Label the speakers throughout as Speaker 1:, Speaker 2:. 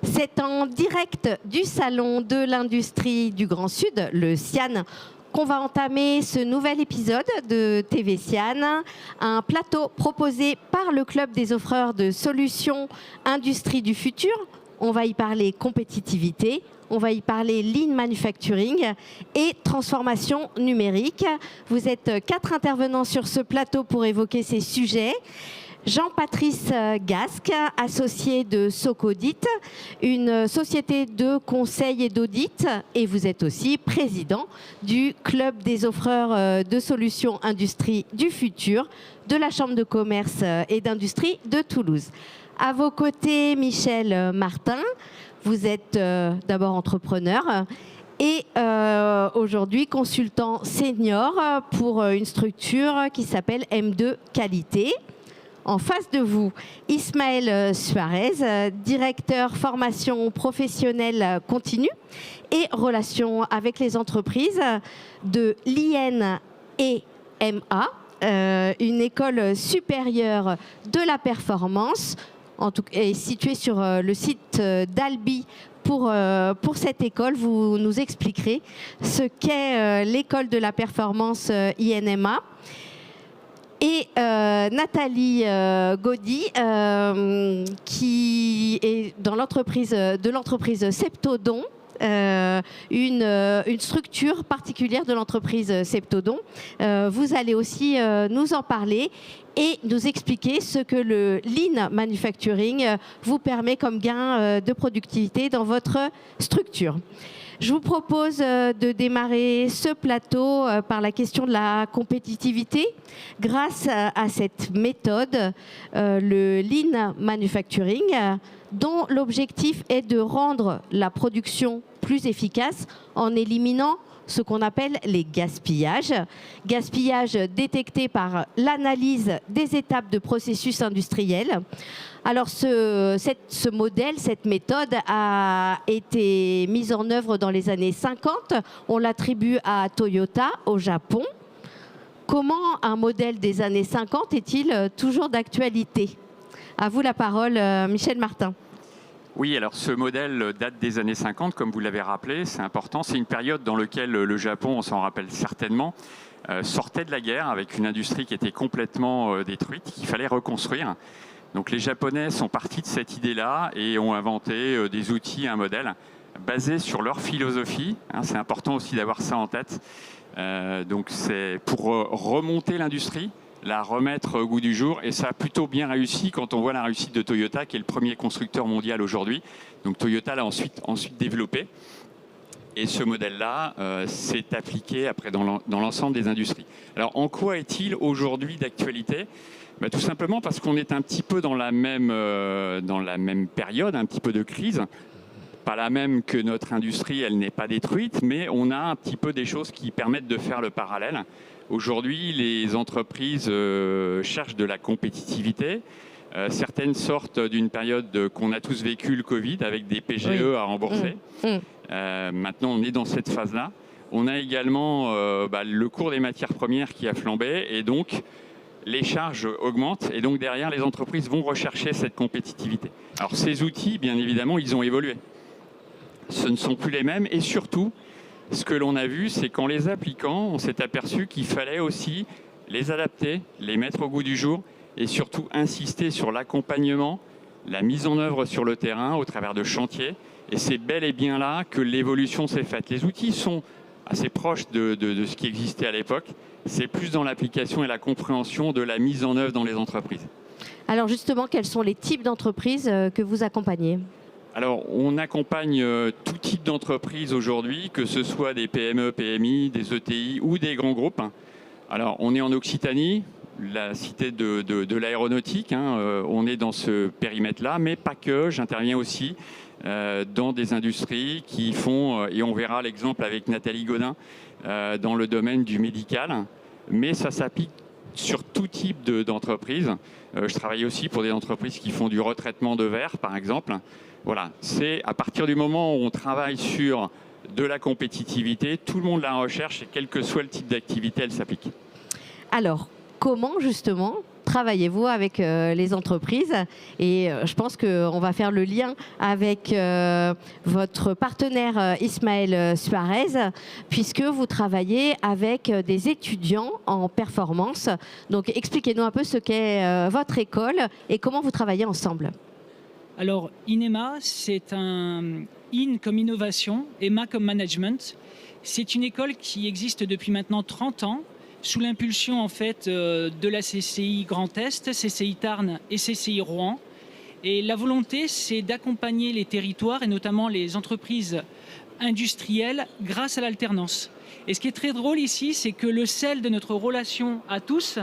Speaker 1: C'est en direct du Salon de l'Industrie du Grand Sud, le SIAN, qu'on va entamer ce nouvel épisode de TV SIAN, un plateau proposé par le Club des offreurs de solutions Industrie du futur. On va y parler compétitivité, on va y parler lean manufacturing et transformation numérique. Vous êtes 4 intervenants sur ce plateau pour évoquer ces sujets. Jean-Patrice Gasque, associé de Socodit, une société de conseil et d'audit, et vous êtes aussi président du Club des offreurs de solutions Industrie du futur de la Chambre de commerce et d'industrie de Toulouse. À vos côtés, Michel Martin, vous êtes d'abord entrepreneur et aujourd'hui consultant senior pour une structure qui s'appelle M2 Qualité. En face de vous, Ismaël Suarez, directeur formation professionnelle continue et relations avec les entreprises de l'INEMA, une école supérieure de la performance, en tout cas située sur le site d'Albi. Pour cette école, vous nous expliquerez ce qu'est l'école de la performance INEMA. Et Nathalie Gaudy, qui est dans de l'entreprise Septodon, une structure particulière de l'entreprise Septodon. Vous allez aussi nous en parler et nous expliquer ce que le lean manufacturing vous permet comme gain de productivité dans votre structure. Je vous propose de démarrer ce plateau par la question de la compétitivité. Grâce à cette méthode, le lean manufacturing, dont l'objectif est de rendre la production plus efficace en éliminant ce qu'on appelle les gaspillages. Gaspillages détectés par l'analyse des étapes de processus industriels. Alors ce modèle, cette méthode a été mise en œuvre dans les années 50. On l'attribue à Toyota au Japon. Comment un modèle des années 50 est-il toujours d'actualité? À vous la parole, Michel Martin.
Speaker 2: Oui, alors ce modèle date des années 50, comme vous l'avez rappelé, c'est important. C'est une période dans laquelle le Japon, on s'en rappelle certainement, sortait de la guerre avec une industrie qui était complètement détruite, qu'il fallait reconstruire. Donc les Japonais sont partis de cette idée-là et ont inventé des outils, un modèle basé sur leur philosophie. C'est important aussi d'avoir ça en tête. Donc c'est pour remonter l'industrie, la remettre au goût du jour, et ça a plutôt bien réussi quand on voit la réussite de Toyota, qui est le premier constructeur mondial aujourd'hui. Donc Toyota l'a ensuite développé, et ce modèle-là s'est appliqué après dans l'ensemble des industries. Alors en quoi est-il aujourd'hui d'actualité ? Tout simplement parce qu'on est un petit peu dans la même période, un petit peu de crise. Pas la même que notre industrie, elle n'est pas détruite, mais on a un petit peu des choses qui permettent de faire le parallèle. Aujourd'hui, les entreprises cherchent de la compétitivité. Certaines sortent d'une période qu'on a tous vécu, le Covid, avec des PGE à rembourser. Maintenant, on est dans cette phase-là. On a également le cours des matières premières qui a flambé, et donc les charges augmentent, et donc derrière, les entreprises vont rechercher cette compétitivité. Alors ces outils, bien évidemment, ils ont évolué. Ce ne sont plus les mêmes, et surtout, ce que l'on a vu, c'est qu'en les appliquant, on s'est aperçu qu'il fallait aussi les adapter, les mettre au goût du jour, et surtout insister sur l'accompagnement, la mise en œuvre sur le terrain au travers de chantiers. Et c'est bel et bien là que l'évolution s'est faite. Les outils sont assez proches de ce qui existait à l'époque. C'est plus dans l'application et la compréhension de la mise en œuvre dans les entreprises. Alors justement, quels sont les types d'entreprises que vous accompagnez ? Alors, on accompagne tout type d'entreprises aujourd'hui, que ce soit des PME, PMI, des ETI ou des grands groupes. Alors, on est en Occitanie, la cité de l'aéronautique. On est dans ce périmètre-là, mais pas que. J'interviens aussi dans des industries qui font, et on verra l'exemple avec Nathalie Godin, dans le domaine du médical. Mais ça s'applique sur tout type d'entreprise. Je travaille aussi pour des entreprises qui font du retraitement de verre, par exemple. Voilà, c'est à partir du moment où on travaille sur de la compétitivité, tout le monde la recherche, et quel que soit le type d'activité, elle s'applique.
Speaker 1: Alors, comment justement travaillez-vous avec les entreprises? Et je pense qu'on va faire le lien avec votre partenaire Ismaël Suarez, puisque vous travaillez avec des étudiants en performance. Donc expliquez-nous un peu ce qu'est votre école et comment vous travaillez ensemble.
Speaker 3: Alors, INEMA, c'est un IN comme innovation et MA comme management. C'est une école qui existe depuis maintenant 30 ans, sous l'impulsion en fait de la CCI Grand Est, CCI Tarn et CCI Rouen. Et la volonté, c'est d'accompagner les territoires et notamment les entreprises industrielles grâce à l'alternance. Et ce qui est très drôle ici, c'est que le sel de notre relation à tous,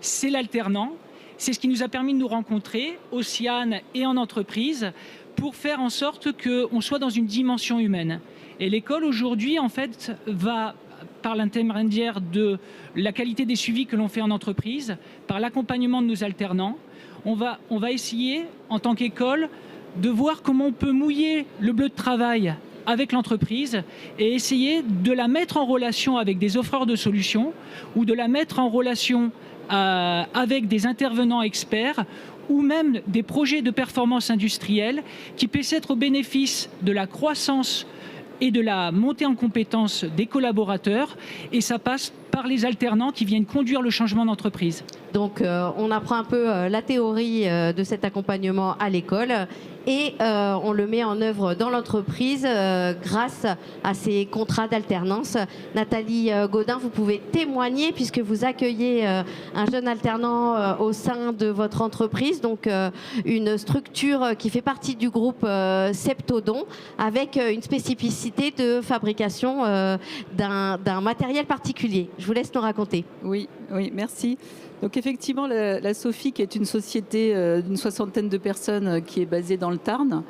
Speaker 3: c'est l'alternant. C'est ce qui nous a permis de nous rencontrer au CIAN et en entreprise pour faire en sorte qu'on soit dans une dimension humaine. Et l'école aujourd'hui, en fait, va, par l'intermédiaire de la qualité des suivis que l'on fait en entreprise, par l'accompagnement de nos alternants, on va essayer, en tant qu'école, de voir comment on peut mouiller le bleu de travail avec l'entreprise et essayer de la mettre en relation avec des offreurs de solutions ou de la mettre en relation avec des intervenants experts ou même des projets de performance industrielle qui puissent être au bénéfice de la croissance et de la montée en compétences des collaborateurs. Et ça passe par les alternants qui viennent conduire le changement d'entreprise.
Speaker 1: Donc on apprend un peu la théorie de cet accompagnement à l'école et on le met en œuvre dans l'entreprise grâce à ces contrats d'alternance. Nathalie Gaudin, vous pouvez témoigner puisque vous accueillez un jeune alternant au sein de votre entreprise, donc une structure qui fait partie du groupe Septodon avec une spécificité de fabrication d'un matériel particulier. Je vous laisse nous raconter.
Speaker 4: Oui, merci. Donc effectivement, la Sophie, qui est une société d'une 60aine de personnes qui est basée dans le Tarn,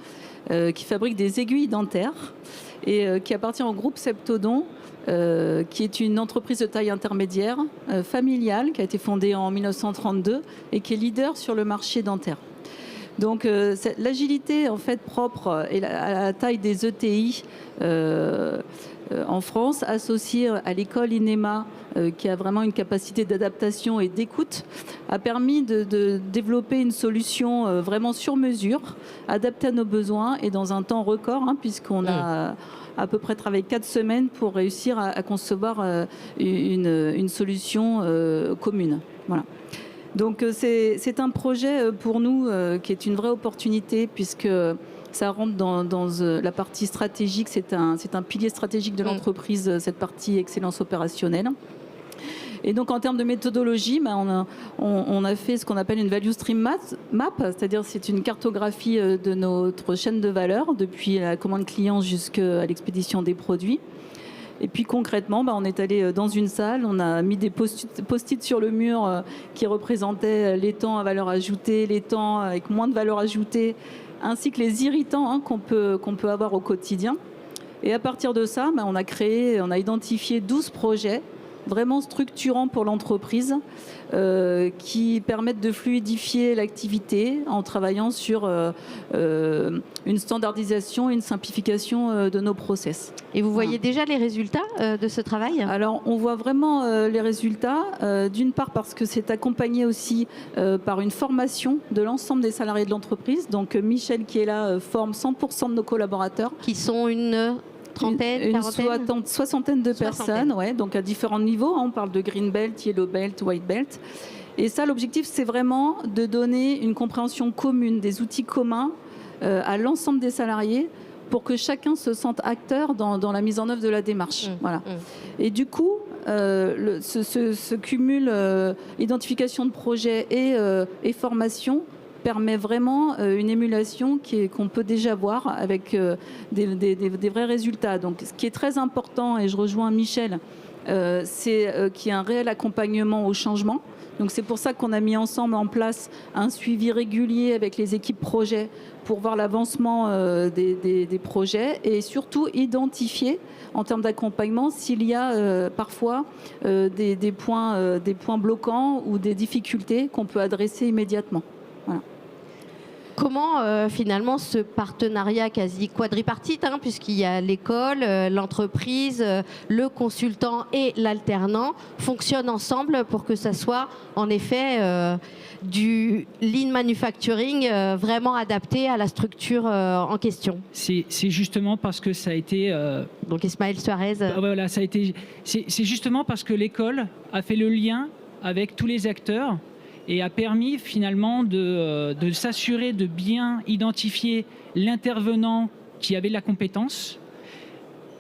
Speaker 4: qui fabrique des aiguilles dentaires et qui appartient au groupe Septodon, qui est une entreprise de taille intermédiaire, familiale, qui a été fondée en 1932 et qui est leader sur le marché dentaire. Donc l'agilité en fait propre à la taille des ETI en France, associée à l'école INEMA, qui a vraiment une capacité d'adaptation et d'écoute, a permis de développer une solution vraiment sur mesure, adaptée à nos besoins et dans un temps record, puisqu'on a à peu près travaillé 4 semaines pour réussir à concevoir une solution commune. Voilà. Donc c'est un projet pour nous qui est une vraie opportunité, puisque ça rentre dans la partie stratégique. C'est un pilier stratégique de l'entreprise, cette partie excellence opérationnelle. Et donc en termes de méthodologie, on a fait ce qu'on appelle une value stream map, c'est-à-dire c'est une cartographie de notre chaîne de valeur, depuis la commande client jusqu'à l'expédition des produits. Et puis concrètement, on est allé dans une salle, on a mis des post-it sur le mur qui représentaient les temps à valeur ajoutée, les temps avec moins de valeur ajoutée, ainsi que les irritants qu'on peut avoir au quotidien. Et à partir de ça, on a identifié 12 projets vraiment structurants pour l'entreprise qui permettent de fluidifier l'activité en travaillant sur une standardisation et une simplification de nos process.
Speaker 1: Et vous voyez déjà les résultats de ce travail?
Speaker 4: Alors, on voit vraiment les résultats, d'une part parce que c'est accompagné aussi par une formation de l'ensemble des salariés de l'entreprise. Donc, Michel qui est là forme 100% de nos collaborateurs.
Speaker 1: Qui sont une
Speaker 4: soixantaine de personnes, donc à différents niveaux. On parle de green belt, yellow belt, white belt. Et ça, l'objectif, c'est vraiment de donner une compréhension commune, des outils communs à l'ensemble des salariés pour que chacun se sente acteur dans la mise en œuvre de la démarche. Voilà. Et du coup, ce cumul identification de projet et formation permet vraiment une émulation qu'on peut déjà voir avec des vrais résultats. Donc, ce qui est très important, et je rejoins Michel, c'est qu'il y ait un réel accompagnement au changement. Donc, c'est pour ça qu'on a mis ensemble en place un suivi régulier avec les équipes projets pour voir l'avancement des projets et surtout identifier en termes d'accompagnement s'il y a parfois des points bloquants ou des difficultés qu'on peut adresser immédiatement. Voilà.
Speaker 1: Comment finalement ce partenariat quasi quadripartite, puisqu'il y a l'école, l'entreprise, le consultant et l'alternant, fonctionnent ensemble pour que ça soit en effet du lean manufacturing vraiment adapté à la structure en question.
Speaker 3: C'est justement parce que ça a été...
Speaker 1: Donc Ismaël Suarez.
Speaker 3: Voilà, c'est justement parce que l'école a fait le lien avec tous les acteurs et a permis finalement de s'assurer de bien identifier l'intervenant qui avait la compétence,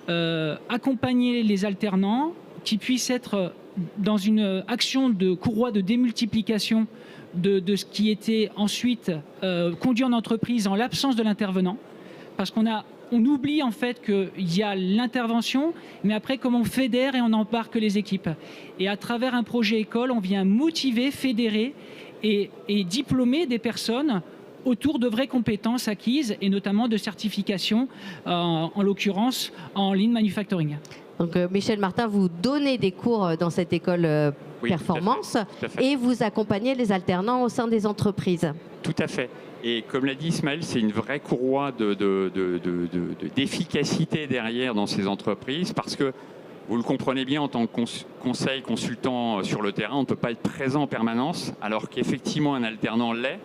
Speaker 3: accompagner les alternants qui puissent être dans une action de courroie de démultiplication de ce qui était ensuite conduit en entreprise en l'absence de l'intervenant, parce qu'on oublie en fait qu'il y a l'intervention, mais après comment on fédère et on embarque les équipes. Et à travers un projet école, on vient motiver, fédérer et diplômer des personnes autour de vraies compétences acquises et notamment de certification, en l'occurrence en lean manufacturing.
Speaker 1: Donc Michel Martin, vous donnez des cours dans cette école performance
Speaker 2: tout à fait.
Speaker 1: Et vous accompagnez les alternants au sein des entreprises.
Speaker 2: Tout à fait. Et comme l'a dit Ismaël, c'est une vraie courroie d'efficacité derrière dans ces entreprises, parce que vous le comprenez bien, en tant que conseil consultant sur le terrain, on ne peut pas être présent en permanence, alors qu'effectivement un alternant l'est,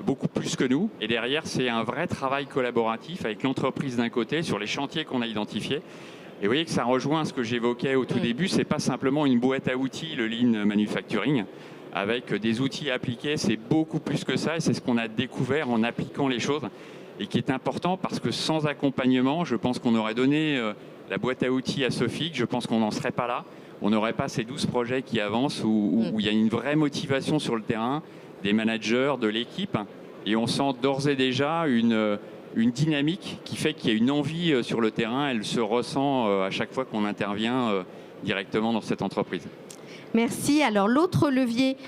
Speaker 2: beaucoup plus que nous. Et derrière, c'est un vrai travail collaboratif avec l'entreprise d'un côté sur les chantiers qu'on a identifiés. Et vous voyez que ça rejoint ce que j'évoquais au tout début, c'est pas simplement une boîte à outils, le lean manufacturing, avec des outils appliqués, c'est beaucoup plus que ça, et c'est ce qu'on a découvert en appliquant les choses, et qui est important parce que sans accompagnement, je pense qu'on aurait donné la boîte à outils à Sofic, je pense qu'on n'en serait pas là, on n'aurait pas ces 12 projets qui avancent, où il y a une vraie motivation sur le terrain, des managers, de l'équipe, et on sent d'ores et déjà une dynamique qui fait qu'il y a une envie sur le terrain, elle se ressent à chaque fois qu'on intervient directement dans cette entreprise.
Speaker 1: Merci. Alors l'autre levier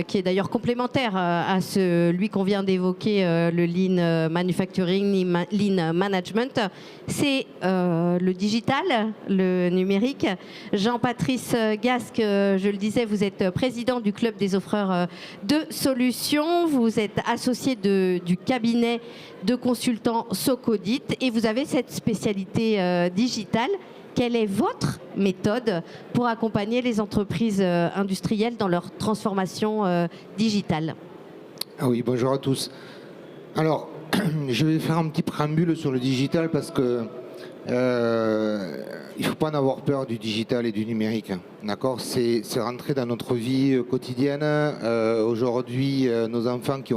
Speaker 1: qui est d'ailleurs complémentaire à celui qu'on vient d'évoquer, le lean manufacturing, lean management, c'est le digital, le numérique. Jean-Patrice Gasque, je le disais, vous êtes président du club des offreurs de solutions, vous êtes associé du cabinet de consultants Socodit et vous avez cette spécialité digitale. Quelle est votre méthode pour accompagner les entreprises industrielles dans leur transformation digitale ?
Speaker 5: Ah oui, bonjour à tous. Alors, je vais faire un petit préambule sur le digital parce que il ne faut pas en avoir peur du digital et du numérique. D'accord ? C'est rentré dans notre vie quotidienne. Aujourd'hui, nos enfants qui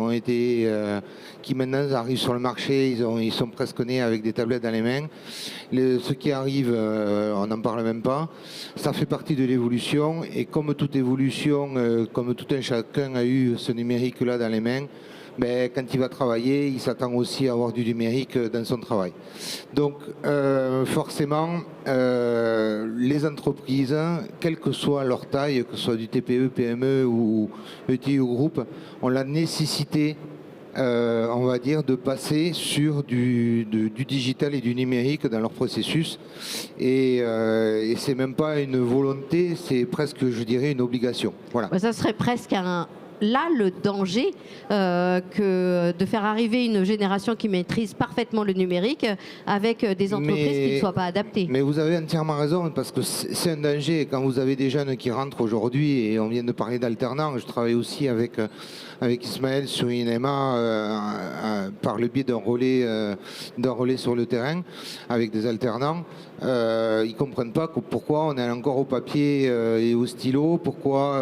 Speaker 5: maintenant arrivent sur le marché, ils sont presque nés avec des tablettes dans les mains. Ce qui arrive, on n'en parle même pas. Ça fait partie de l'évolution. Et comme toute évolution, comme tout un chacun a eu ce numérique-là dans les mains, mais quand il va travailler, il s'attend aussi à avoir du numérique dans son travail. Donc forcément, les entreprises, quelle que soit leur taille, que ce soit du TPE, PME ou petit ou groupe, ont la nécessité, on va dire, de passer sur du digital et du numérique dans leur processus. Et c'est même pas une volonté, c'est presque, je dirais, une obligation. Voilà.
Speaker 1: Ça serait presque le danger que de faire arriver une génération qui maîtrise parfaitement le numérique avec des entreprises qui ne soient pas adaptées.
Speaker 5: Mais vous avez entièrement raison, parce que c'est un danger. Quand vous avez des jeunes qui rentrent aujourd'hui, et on vient de parler d'alternants, je travaille aussi avec Ismaël sur INEMA par le biais d'un relais sur le terrain avec des alternants. Ils ne comprennent pas pourquoi on est encore au papier et au stylo, pourquoi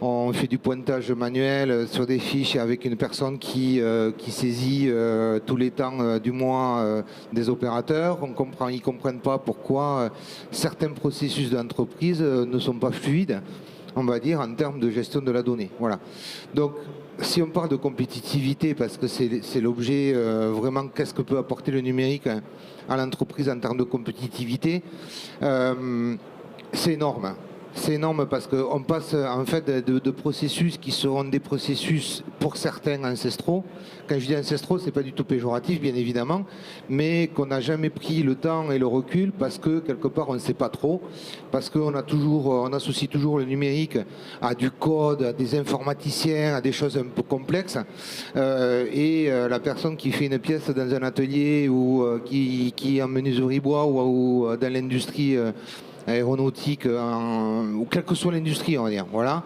Speaker 5: on fait du pointage manuel sur des fiches avec une personne qui saisit tous les temps du mois des opérateurs. Ils ne comprennent pas pourquoi certains processus d'entreprise ne sont pas fluides, on va dire, en termes de gestion de la donnée. Voilà. Donc, si on parle de compétitivité, parce que c'est l'objet vraiment, qu'est-ce que peut apporter le numérique à l'entreprise en termes de compétitivité, c'est énorme. C'est énorme parce qu'on passe en fait de processus qui seront des processus pour certains ancestraux. Quand je dis ancestraux, c'est pas du tout péjoratif, bien évidemment, mais qu'on n'a jamais pris le temps et le recul parce que quelque part on ne sait pas trop, parce qu'on on associe toujours le numérique à du code, à des informaticiens, à des choses un peu complexes. La personne qui fait une pièce dans un atelier ou qui est en menuiserie bois ou dans l'industrie aéronautique, ou quelle que soit l'industrie, on va dire. Voilà.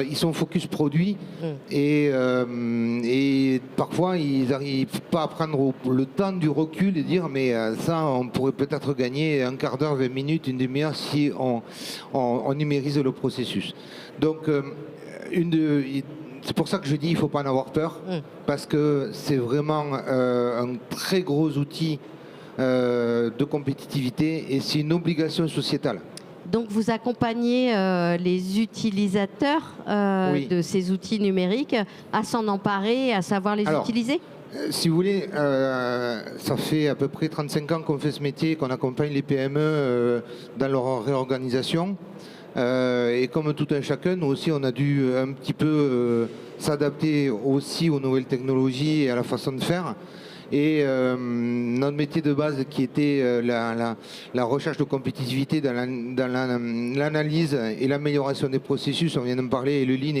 Speaker 5: Ils sont focus produit et parfois ils n'arrivent pas à prendre le temps du recul et dire mais ça on pourrait peut-être gagner un quart d'heure, 20 minutes, une demi-heure si on numérise le processus. Donc c'est pour ça que je dis il ne faut pas en avoir peur parce que c'est vraiment un très gros outil de compétitivité et c'est une obligation sociétale.
Speaker 1: Donc vous accompagnez les utilisateurs de ces outils numériques à s'en emparer, à savoir les utiliser ?
Speaker 5: Si vous voulez, ça fait à peu près 35 ans qu'on fait ce métier, qu'on accompagne les PME dans leur réorganisation. Et comme tout un chacun, nous aussi on a dû un petit peu s'adapter aussi aux nouvelles technologies et à la façon de faire. Et notre métier de base qui était la recherche de compétitivité dans l'analyse et l'amélioration des processus, on vient d'en parler, et le Lean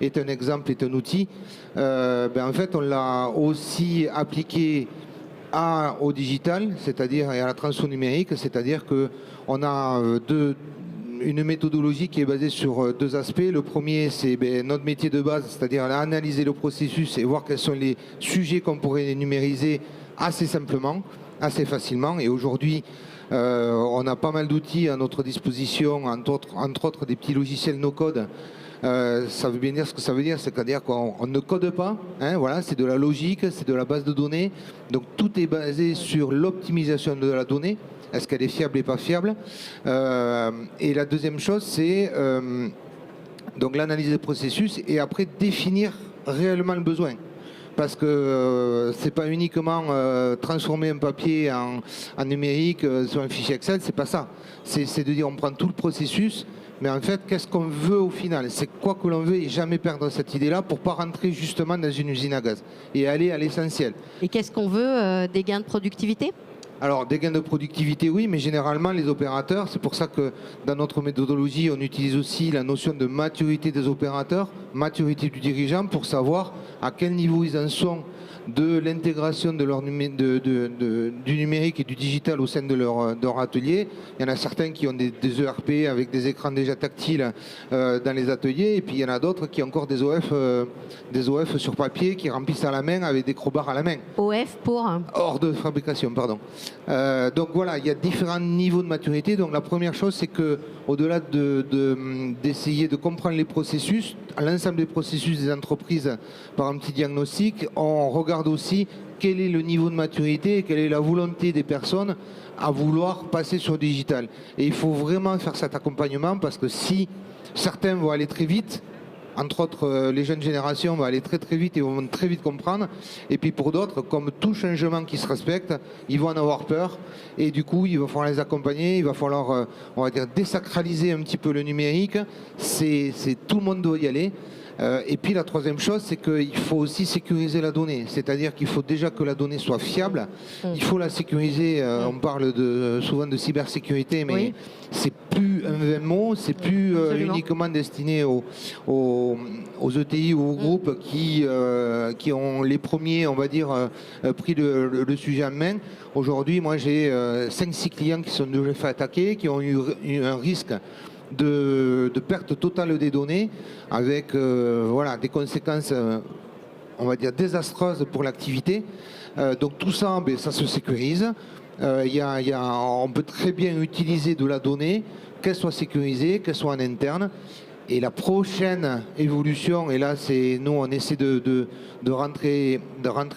Speaker 5: est un exemple, est un outil. En fait, on l'a aussi appliqué au digital, c'est-à-dire à la transformation numérique, c'est-à-dire qu'on a une méthodologie qui est basée sur deux aspects. Le premier, c'est notre métier de base, c'est-à-dire analyser le processus et voir quels sont les sujets qu'on pourrait numériser assez simplement, assez facilement. Et aujourd'hui, on a pas mal d'outils à notre disposition, entre autres des petits logiciels no-code. Ça veut bien dire ce que ça veut dire, c'est-à-dire qu'on ne code pas, voilà, c'est de la logique, c'est de la base de données. Donc tout est basé sur l'optimisation de la donnée. Est-ce qu'elle est fiable et pas fiable? Et la deuxième chose, c'est donc l'analyse des processus et après définir réellement le besoin. Parce que c'est pas uniquement transformer un papier en numérique sur un fichier Excel, c'est pas ça. C'est de dire on prend tout le processus, mais en fait, qu'est-ce qu'on veut au final? C'est quoi que l'on veut et jamais perdre cette idée-là pour pas rentrer justement dans une usine à gaz et aller à l'essentiel.
Speaker 1: Et qu'est-ce qu'on veut? Des gains de productivité?
Speaker 5: Alors, des gains de productivité, oui, mais généralement, les opérateurs, c'est pour ça que dans notre méthodologie, on utilise aussi la notion de maturité des opérateurs, maturité du dirigeant, pour savoir à quel niveau ils en sont de l'intégration de du numérique et du digital au sein de leur atelier. Il y en a certains qui ont des ERP avec des écrans déjà tactiles dans les ateliers, et puis il y en a d'autres qui ont encore des OF sur papier qui remplissent à la main avec des crobards à la main.
Speaker 1: OF pour
Speaker 5: hors de fabrication, pardon. Donc voilà, il y a différents niveaux de maturité. Donc la première chose, c'est que au-delà d'essayer de comprendre les processus, l'ensemble des processus des entreprises par un petit diagnostic, on regarde aussi quel est le niveau de maturité et quelle est la volonté des personnes à vouloir passer sur le digital. Et il faut vraiment faire cet accompagnement parce que si certains vont aller très vite, entre autres les jeunes générations vont aller très très vite et vont très vite comprendre, et puis pour d'autres, comme tout changement qui se respecte, ils vont en avoir peur et du coup il va falloir les accompagner, il va falloir on va dire désacraliser un petit peu le numérique, tout le monde doit y aller. Et puis la troisième chose, c'est qu'il faut aussi sécuriser la donnée. C'est-à-dire qu'il faut déjà que la donnée soit fiable. Il faut la sécuriser. On parle souvent de cybersécurité, mais c'est plus un vain mot. C'est plus uniquement destiné aux ETI ou aux groupes qui ont les premiers, on va dire, pris le sujet en main. Aujourd'hui, moi, j'ai 5-6 clients qui sont déjà fait attaquer, qui ont eu un risque de perte totale des données avec voilà, des conséquences on va dire désastreuses pour l'activité. Donc tout ça, ça se sécurise. On peut très bien utiliser de la donnée, qu'elle soit sécurisée, qu'elle soit en interne. Et la prochaine évolution, et là c'est nous on essaie de rentrer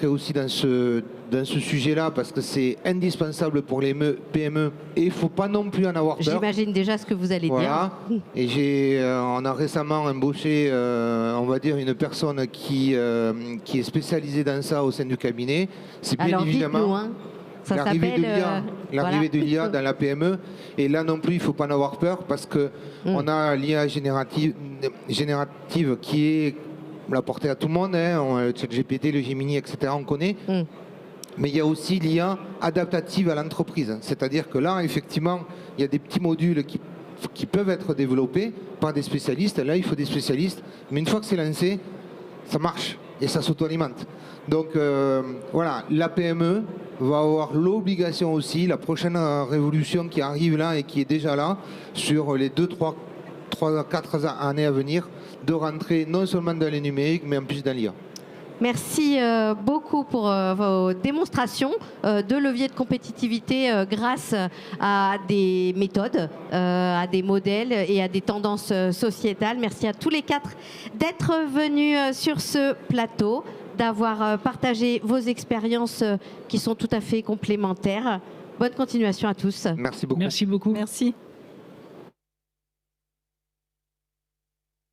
Speaker 5: aussi dans ce sujet-là parce que c'est indispensable pour les PME et il ne faut pas non plus en avoir peur.
Speaker 1: J'imagine déjà ce que vous allez dire.
Speaker 5: Et on a récemment embauché, on va dire, une personne qui est spécialisée dans ça au sein du cabinet. C'est bien
Speaker 1: Alors,
Speaker 5: évidemment.
Speaker 1: dites-nous, Ça
Speaker 5: l'arrivée de
Speaker 1: s'appelle,
Speaker 5: l'IA, l'arrivée
Speaker 1: voilà.
Speaker 5: de l'IA dans la PME. Et là non plus, il ne faut pas en avoir peur parce qu'on a l'IA générative qui est la portée à tout le monde. Le ChatGPT, le Gemini, etc. On connaît. Mais il y a aussi l'IA adaptative à l'entreprise. C'est-à-dire que là, effectivement, il y a des petits modules qui peuvent être développés par des spécialistes. Là, il faut des spécialistes. Mais une fois que c'est lancé, ça marche et ça s'auto-alimente. Donc voilà, la PME va avoir l'obligation aussi, la prochaine révolution qui arrive là et qui est déjà là, sur les 2, 3, 4 années à venir, de rentrer non seulement dans les numériques, mais en plus dans l'IA.
Speaker 1: Merci beaucoup pour vos démonstrations de levier de compétitivité grâce à des méthodes, à des modèles et à des tendances sociétales. Merci à tous les 4 d'être venus sur ce plateau, d'avoir partagé vos expériences qui sont tout à fait complémentaires. Bonne continuation à tous.
Speaker 5: Merci beaucoup.
Speaker 3: Merci beaucoup.
Speaker 4: Merci.